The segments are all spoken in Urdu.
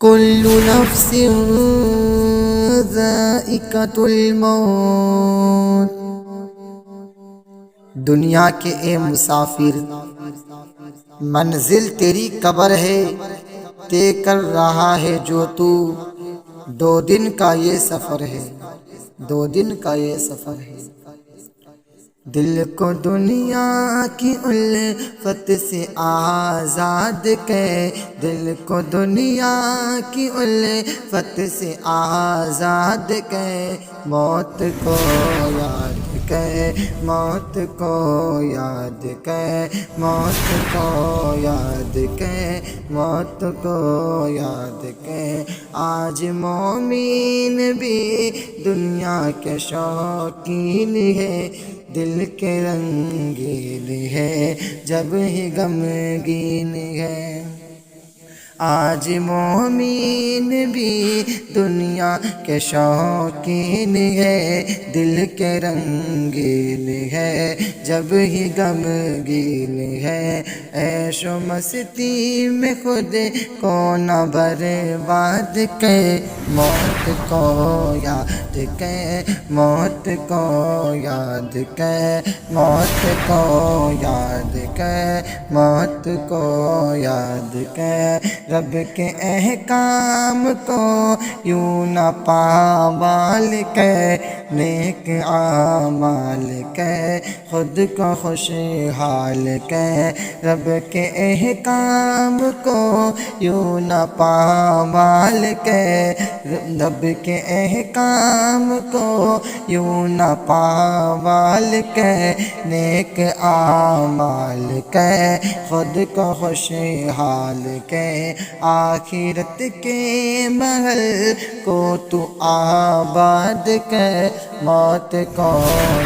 کل نفس ذائقۃ الموت۔ دنیا کے اے مسافر، منزل تیری قبر ہے، طے کر رہا ہے جو تو، 2 دن کا یہ سفر ہے، 2 دن کا یہ سفر ہے۔ دل کو دنیا کی الفت سے آزاد کر، دل کو دنیا کی الفت سے آزاد کر، موت کو یاد کر، موت کو یاد کر، موت کو یاد کر، موت کو یاد کر۔ آج مومن بھی دنیا کے شوقین ہے، دل کے رنگین ہے جب ہی غمگین ہے۔ آج مومن بھی دنیا کے شوقین ہے، دل کے رنگین ہے جب ہی غمگین ہے۔ عیش و مستی میں خود کو نہ برباد کر، موت کو یاد کر، موت کو یاد کر، موت کو یاد کر، موت کو یاد کر۔ رب کے احکام کو یوں نہ پامال کر، نیک اعمال کر، خود کو خوشحال کر۔ رب کے احکام کو یوں نہ پامال کر، رب کے احکام کو یوں نہ پامال کر، نیک اعمال کر، خود کو خوشحال کر۔ آخرت کے محل کو تو آباد کر، موت کو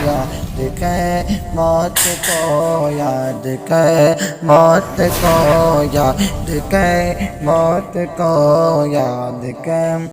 یاد کر، موت کو یاد کر، موت کو یاد کر، موت کو یاد کر۔